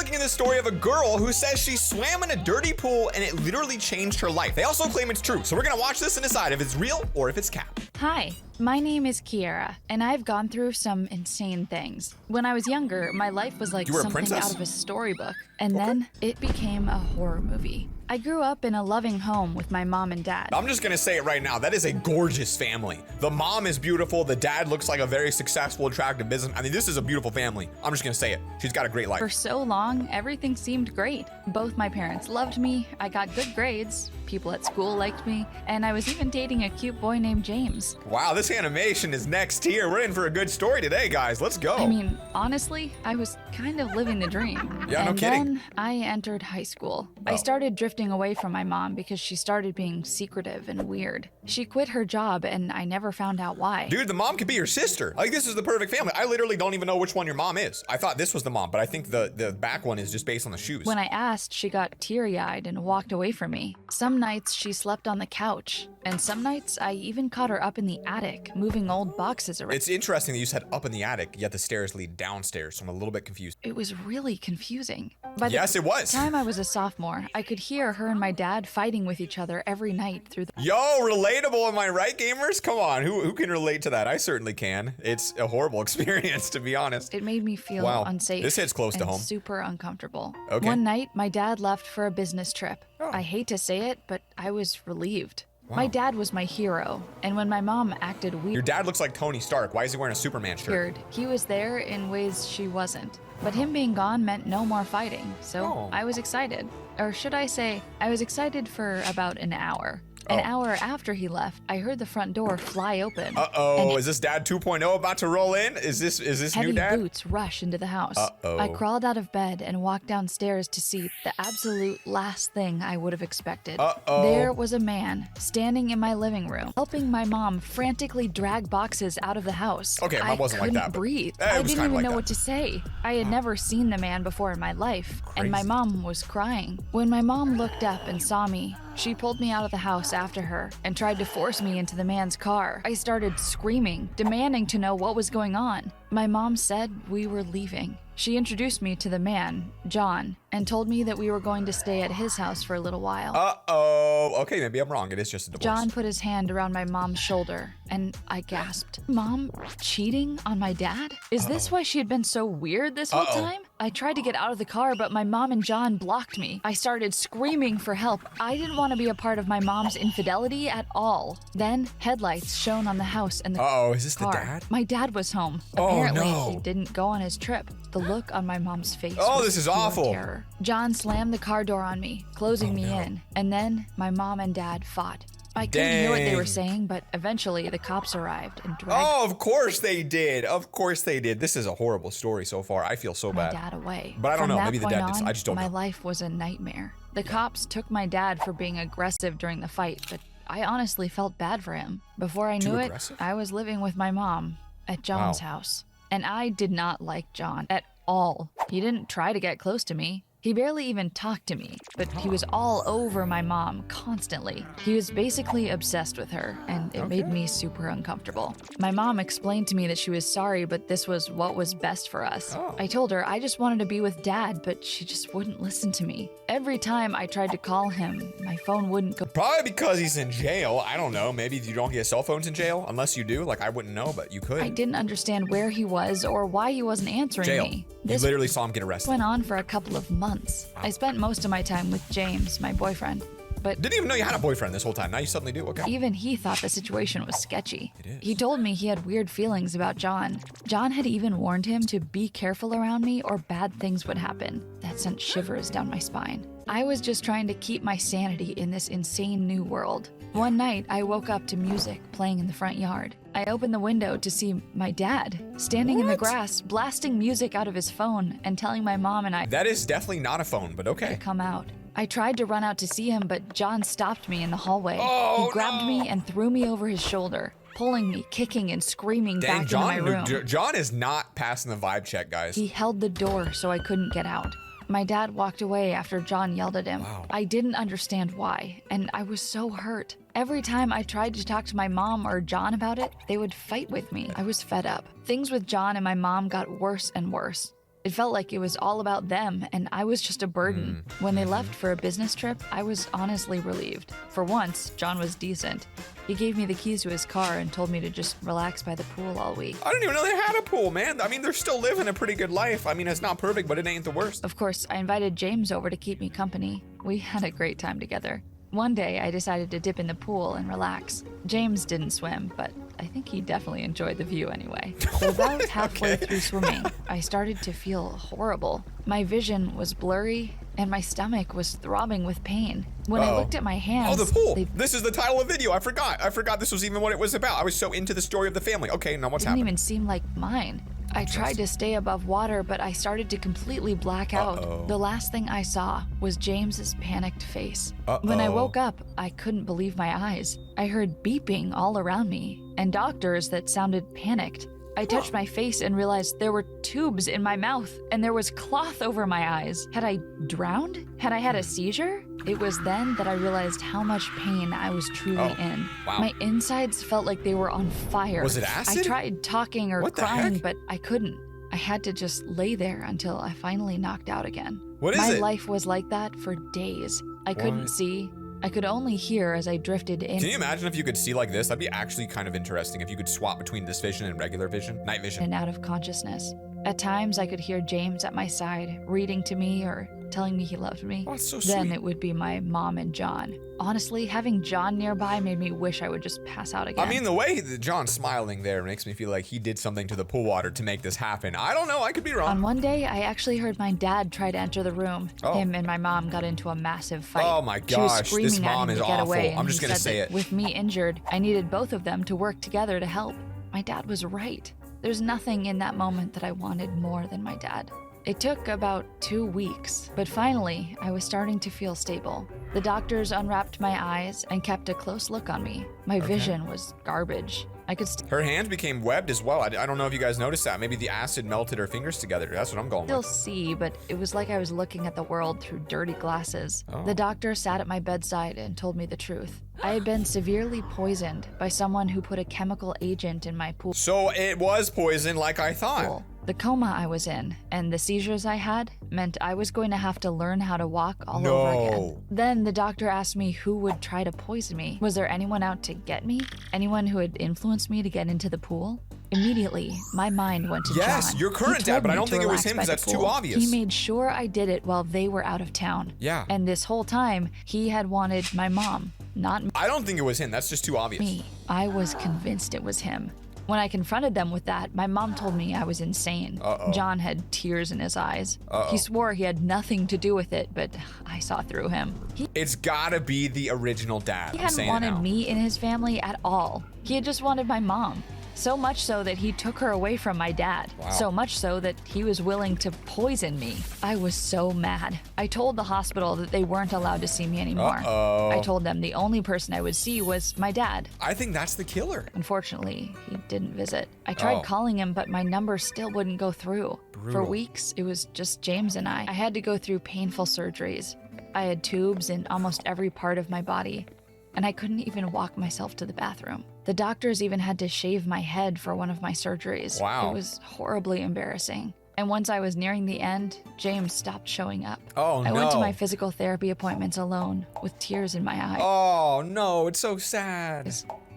bringing the story of a girl who says she swam in a dirty pool and it literally changed her life. They also claim it's true, so we're gonna watch this and decide if it's real or if it's cap. Hi, my name is Kiera, and I've gone through some insane things. When I was younger, my life was like You were a something princess? out of a storybook, and then it became a horror movie. I grew up in a loving home with my mom and dad. I'm just gonna say it right now, that is a gorgeous family. The mom is beautiful, the dad looks like a very successful, attractive business. I mean, this is a beautiful family. I'm just gonna say it. She's got a great life. For so long, everything seemed great. Both my parents loved me, I got good grades, people at school liked me, and I was even dating a cute boy named James. Wow, this animation is next tier. We're in for a good story today, guys. Let's go. I mean, honestly, I was kind of living the dream. Yeah, no and kidding. Then I entered high school. I Oh. started drifting away from my mom because she started being secretive and weird. She quit her job and I never found out why. Dude, the mom could be your sister. Like, this is the perfect family. I literally don't even know which one your mom is. I thought this was the mom, but I think the back one is just based on the shoes. When I asked, she got teary-eyed and walked away from me. Some nights she slept on the couch, and some nights I even caught her up in the attic, moving old boxes around. It's interesting that you said up in the attic, yet the stairs lead downstairs, so I'm a little bit confused. It was really confusing. By the Yes, it was. time I was a sophomore, I could hear her and my dad fighting with each other every night through the Yo, relatable, am I right, gamers? Come on, who can relate to that? I certainly can. It's a horrible experience, to be honest. It made me feel Wow, unsafe. this hits close to and home. Super uncomfortable. Okay. One night, my dad left for a business trip. Oh. I hate to say it, but I was relieved. Wow. My dad was my hero, and when my mom acted Your weird, dad looks like Tony Stark. Why is he wearing a Superman shirt? he was there in ways she wasn't. But him being gone meant no more fighting, so Oh. I was excited. Or should I say, I was excited for about an hour. An Oh. hour after he left, I heard the front door fly open. Uh-oh, and is this Dad 2.0 about to roll in? Is this heavy new Dad? boots rush into the house. Uh-oh. I crawled out of bed and walked downstairs to see the absolute last thing I would have expected. Uh-oh. There was a man standing in my living room, helping my mom frantically drag boxes out of the house. Okay, mine I wasn't like couldn't that, but- breathe. It I was didn't kinda even like know that. what to say. I had never seen the man before in my life, and my Crazy. mom was crying. When my mom looked up and saw me, she pulled me out of the house after her and tried to force me into the man's car. I started screaming, demanding to know what was going on. My mom said we were leaving. She introduced me to the man, John, and told me that we were going to stay at his house for a little while. Uh-oh. Okay, maybe I'm wrong. It is just a divorce. John put his hand around my mom's shoulder, and I gasped. Mom cheating on my dad? Is this why she had been so weird this whole Uh-oh. time? I tried to get out of the car, but my mom and John blocked me. I started screaming for help. I didn't want to be a part of my mom's infidelity at all. Then, headlights shone on the house and the Uh-oh, is this the car. dad? My dad was home. Oh, Apparently, no. he didn't go on his trip. The look on my mom's face Oh, was this is pure awful. terror. John slammed the car door on me, closing me no. in, and then my mom and dad fought. I couldn't hear what they were Dang. saying, but eventually the cops arrived and dragged Oh, of course they did. Of course they did. This is a horrible story so far. I feel so my bad. dad away. But I don't From know. that Maybe the point dad did. on, I just don't my know. life was a nightmare. The cops took my dad for being aggressive during the fight, but I honestly felt bad for him. Before I Too knew aggressive? it, I was living with my mom at John's house. And I did not like John at all. He didn't try to get close to me. He barely even talked to me, but he was all over my mom constantly. He was basically obsessed with her, and it made me super uncomfortable. My mom explained to me that she was sorry, but this was what was best for us. Oh. I told her I just wanted to be with Dad, but she just wouldn't listen to me. Every time I tried to call him, my phone wouldn't go. Probably because he's in jail. I don't know. Maybe you don't get cell phones in jail unless you do. Like, I wouldn't know, but you could. I didn't understand where he was or why he wasn't answering Jail. me. You This literally saw him get arrested. went on for a couple of months. I spent most of my time with James, my boyfriend, but Didn't even know you had a boyfriend this whole time. Now you suddenly do. Okay. even he thought the situation was sketchy. It is. He told me he had weird feelings about John. John had even warned him to be careful around me or bad things would happen. That sent shivers down my spine. I was just trying to keep my sanity in this insane new world. One night, I woke up to music playing in the front yard. I opened the window to see my dad standing in the What? grass, blasting music out of his phone and telling my mom and I That is definitely not a phone, but to okay. come out. I tried to run out to see him, but John stopped me in the hallway. Oh, he grabbed no. me and threw me over his shoulder, pulling me, kicking and screaming Dang, back into my room. John is not passing the vibe check, guys. He held the door so I couldn't get out. My dad walked away after John yelled at him. Wow. I didn't understand why, and I was so hurt. Every time I tried to talk to my mom or John about it, they would fight with me. I was fed up. Things with John and my mom got worse and worse. It felt like it was all about them, and I was just a burden. When they left for a business trip, I was honestly relieved. For once, John was decent. He gave me the keys to his car and told me to just relax by the pool all week. I didn't even know they had a pool, man. I mean, they're still living a pretty good life. I mean, it's not perfect, but it ain't the worst. Of course, I invited James over to keep me company. We had a great time together. One day, I decided to dip in the pool and relax. James didn't swim, but I think he definitely enjoyed the view anyway. But about halfway through swimming, I started to feel horrible. My vision was blurry, and my stomach was throbbing with pain. When I looked at my hands... Oh, the pool! This is the title of the video. I forgot this was even what it was about. I was so into the story of the family. Okay, now what's happening? Didn't even seem like mine. I tried to stay above water, but I started to completely black out. The last thing I saw was James's panicked face. When I woke up, I couldn't believe my eyes. I heard beeping all around me, and doctors that sounded panicked. I touched my face and realized there were tubes in my mouth, and there was cloth over my eyes. Had I drowned? Had I had a seizure? It was then that I realized how much pain I was truly in. Wow. My insides felt like they were on fire. Was it acid? I tried talking or What the crying, heck? but I couldn't. I had to just lay there until I finally knocked out again. What is My it? life was like that for days. I couldn't What? see. I could only hear as I drifted in. Can you imagine if you could see like this? That'd be actually kind of interesting if you could swap between this vision and regular vision, night vision. and out of consciousness. At times, I could hear James at my side, reading to me or telling me he loved me. Oh, that's so Then sweet. it would be my mom and John. Honestly, having John nearby made me wish I would just pass out again. I mean, the way that John's smiling there makes me feel like he did something to the pool water to make this happen. I don't know. I could be On wrong. one day, I actually heard my dad try to enter the room. Oh. Him and my mom got into a massive fight. Oh my She was gosh, screaming this at mom him is to get awful. away, I'm and just he gonna said say that it. with me injured, I needed both of them to work together to help. My dad was right. There's nothing in that moment that I wanted more than my dad. It took about 2 weeks, but finally, I was starting to feel stable. The doctors unwrapped my eyes and kept a close look on me. My vision was garbage. I could Her hands became webbed as well. I don't know if you guys noticed that. Maybe the acid melted her fingers together. That's what I'm going still with. see, but it was like I was looking at the world through dirty glasses. The doctor sat at my bedside and told me the truth. I had been severely poisoned by someone who put a chemical agent in my pool. So it was poison like I thought. The coma I was in and the seizures I had meant I was going to have to learn how to walk all No. over again. Then the doctor asked me who would try to poison me. Was there anyone out to get me? Anyone who had influenced me to get into the pool? Immediately, my mind went to Yes, John. your current He dad, told but I me don't to think it was relax him by 'cause the that's too pool. obvious. He made sure I did it while they were out of town. Yeah. And this whole time, he had wanted my mom, not I don't think it was him. That's just too obvious. me. I was convinced it was him. When I confronted them with that, my mom told me I was insane. John had tears in his eyes. He swore he had nothing to do with it, but I saw through him. It's gotta be the original dad. He I'm hadn't saying it wanted now. me in his family at all. He had just wanted my mom. So much so that he took her away from my dad. Wow. So much so that he was willing to poison me. I was so mad. I told the hospital that they weren't allowed to see me anymore. I told them the only person I would see was my dad. I think that's the killer. Unfortunately, he didn't visit. I tried Oh. calling him, but my number still wouldn't go through. For Brutal. weeks, it was just James and I. I had to go through painful surgeries. I had tubes in almost every part of my body, and I couldn't even walk myself to the bathroom. The doctors even had to shave my head for one of my surgeries. Wow. It was horribly embarrassing. And once I was nearing the end, James stopped showing up. Oh, I went to no. my physical therapy appointments alone, with tears in my eyes. Oh no, it's so sad.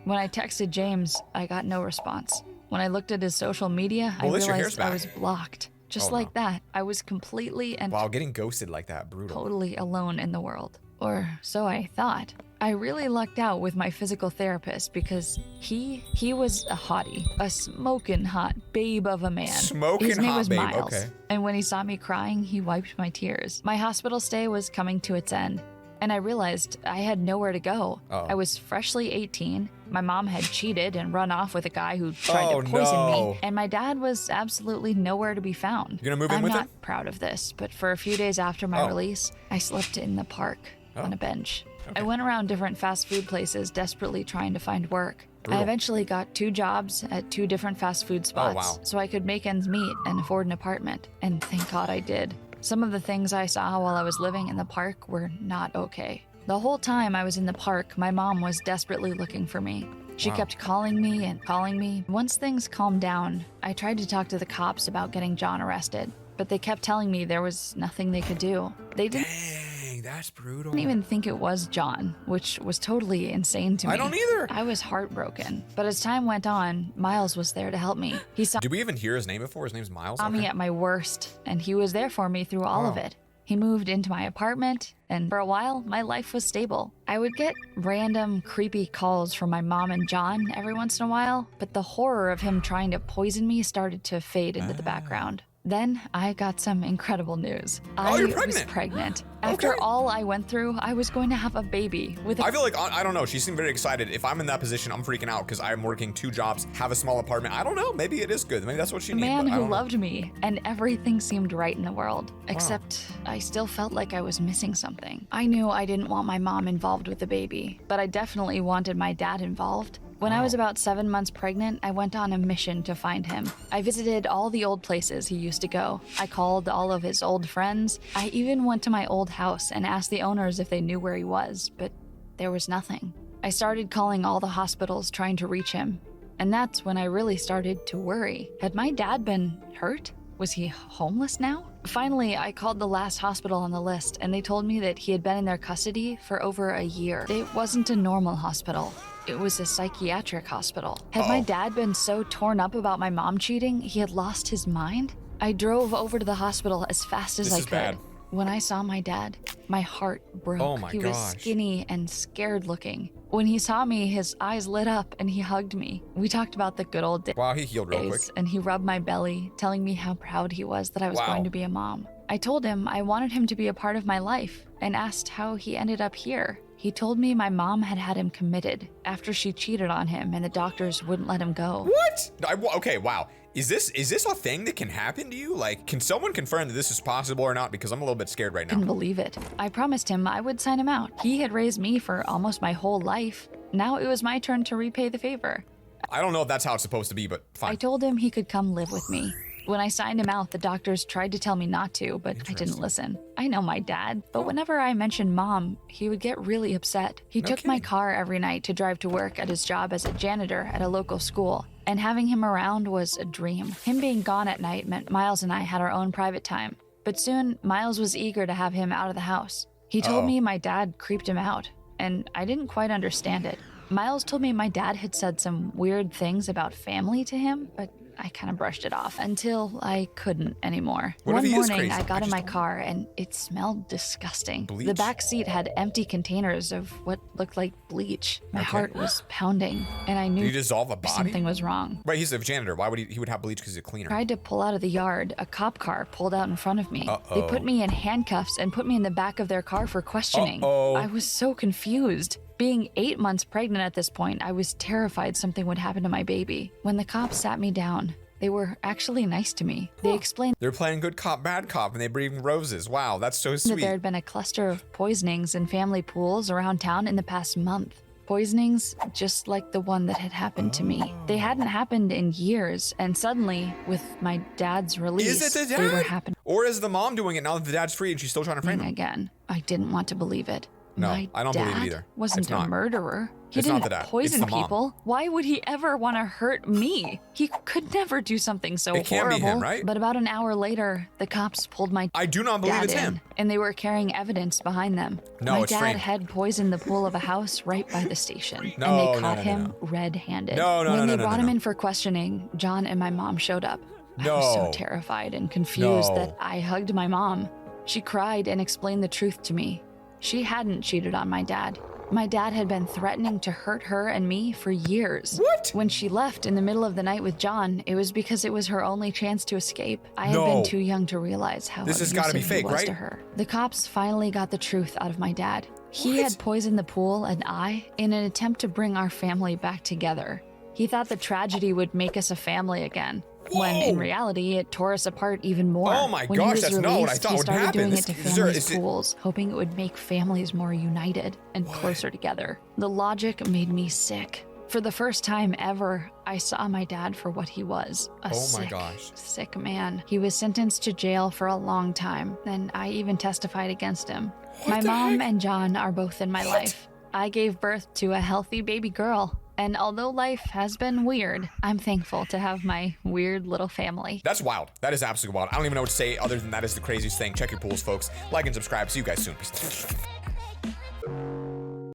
When I texted James, I got no response. When I looked at his social media, Well, at I least your hair's realized I back. was blocked. Just Oh, like that, I was completely and Wow, getting ghosted like that, brutal. totally alone in the world. Or so I thought. I really lucked out with my physical therapist because he was a hottie, a smoking hot babe of a man. Smoking His name hot was babe, Miles. okay. And when he saw me crying, he wiped my tears. My hospital stay was coming to its end, and I realized I had nowhere to go. Uh-oh. I was freshly 18. My mom had cheated and run off with a guy who tried Oh, to poison no. me, and my dad was absolutely nowhere to be found. You gonna move in I'm with not him? proud of this, but for a few days after my Oh. release, I slept in the park on a bench. I went around different fast food places desperately trying to find work. Brutal. I eventually got 2 jobs at 2 different fast food spots wow. so I could make ends meet and afford an apartment, and thank God I did. Some of the things I saw while I was living in the park were not okay. The whole time I was in the park, my mom was desperately looking for me. She Wow. kept calling me and calling me. Once things calmed down, I tried to talk to the cops about getting John arrested. but they kept telling me there was nothing they could do. They didn't Dang, that's brutal. even think it was John, which was totally insane to me. I don't either. I was heartbroken. But as time went on, Miles was there to help me. He saw Did we even hear his name before? His name's Miles? me Okay. at my worst, and he was there for me through all of Wow. it. He moved into my apartment, and for a while, my life was stable. I would get random, creepy calls from my mom and John every once in a while, but the horror of him trying to poison me started to fade into the background. Then I got some incredible news. Oh, you're I was pregnant. pregnant. After Okay. all I went through, I was going to have a baby with a I feel like, I don't know, she seemed very excited. If I'm in that position, I'm freaking out because I'm working 2 jobs, have a small apartment. I don't know, maybe it is good. Maybe that's what she needs. man but I who don't know. loved me, and everything seemed right in the world. Except I still felt like I was missing something. I knew I didn't want my mom involved with the baby, but I definitely wanted my dad involved. When I was about 7 months pregnant, I went on a mission to find him. I visited all the old places he used to go. I called all of his old friends. I even went to my old house and asked the owners if they knew where he was, but there was nothing. I started calling all the hospitals trying to reach him, and that's when I really started to worry. Had my dad been hurt? Was he homeless now? Finally, I called the last hospital on the list, and they told me that he had been in their custody for over a year. It wasn't a normal hospital. It was a psychiatric hospital. Had my dad been so torn up about my mom cheating, he had lost his mind? I drove over to the hospital as fast as This I is could. bad. When I saw my dad, my heart broke. Oh my he was gosh. skinny and scared looking. When he saw me, his eyes lit up and he hugged me. We talked about the good old days. Wow, he healed real quick. And he rubbed my belly, telling me how proud he was that I was Wow. going to be a mom. I told him I wanted him to be a part of my life and asked how he ended up here. He told me my mom had had him committed after she cheated on him and the doctors wouldn't let him go. What? Okay, wow. Is this a thing that can happen to you? Like, can someone confirm that this is possible or not? Because I'm a little bit scared right Couldn't now. believe it. I promised him I would sign him out. He had raised me for almost my whole life. Now it was my turn to repay the favor. I don't know if that's how it's supposed to be, but I fine. told him he could come live with me. When I signed him out, the doctors tried to tell me not to, but I didn't listen. I know my dad, but whenever I mentioned mom, he would get really upset. He No took my kidding. car every night to drive to work at his job as a janitor at a local school, and having him around was a dream. Him being gone at night meant Miles and I had our own private time, but soon Miles was eager to have him out of the house. He told Uh-oh. me my dad creeped him out, and I didn't quite understand it. Miles told me my dad had said some weird things about family to him, but I kind of brushed it off until I couldn't anymore. What if One he is morning, crazy? I I got in just my don't know. car and it smelled disgusting. Bleach? The back seat had empty containers of what looked like bleach. My Okay. heart was pounding, and I Did knew you dissolve a body? something was wrong. Right, he's a janitor. Why would he would have bleach because he's a cleaner? Tried to pull out of the yard, a cop car pulled out in front of me. Uh-oh. They put me in handcuffs and put me in the back of their car for questioning. Uh-oh. I was so confused. Being 8 months pregnant at this point, I was terrified something would happen to my baby. When the cops sat me down, they were actually nice to me. They explained They're playing good cop, bad cop, and they bring roses. Wow, that's so that sweet. there had been a cluster of poisonings in family pools around town in the past month. Poisonings just like the one that had happened to me. They hadn't happened in years, and suddenly, with my dad's release, Is it the they were dad? happening Or is the mom doing it now that the dad's free and she's still trying to frame him? again. I didn't want to believe it. No, My I don't believe it dad either. Wasn't It's a not. murderer. He It's not didn't the dad. It's poison the mom. people. Why would he ever want to hurt me? He could never do something so It can't be horrible. him, right? But about an hour later, the cops pulled my I do not believe dad it's in, him. and they were carrying evidence behind them. No, my it's dad framed. had poisoned the pool of a house right by the station, No, and they no, caught no, him no. red-handed. No, no, when no, they no, brought no, him no. in for questioning, John and my mom showed up. I was so No. terrified and confused No. that I hugged my mom. She cried and explained the truth to me. She hadn't cheated on my dad. My dad had been threatening to hurt her and me for years. What? When she left in the middle of the night with John, it was because it was her only chance to escape. I had been No. too young to realize how This has gotta be abusive he fake, was right? to her. The cops finally got the truth out of my dad. He What? had poisoned the pool and I in an attempt to bring our family back together. He thought the tragedy would make us a family again, when in Whoa. reality it tore us apart even more. Oh my When he gosh, was that's not what I released, thought he would started happen. doing This- it to is there- families' is it- pools, hoping it would make families more united and closer together. The logic made me sick. For the first time ever, I saw my dad for what he was, a Oh my sick, gosh. sick man. He was sentenced to jail for a long time, and I even testified against him. What My the mom heck? and John are both in my What? life. I gave birth to a healthy baby girl. And although life has been weird, I'm thankful to have my weird little family. That's wild. That is absolutely wild. I don't even know what to say other than that is the craziest thing. Check your pools, folks. Like and subscribe. See you guys soon. Peace.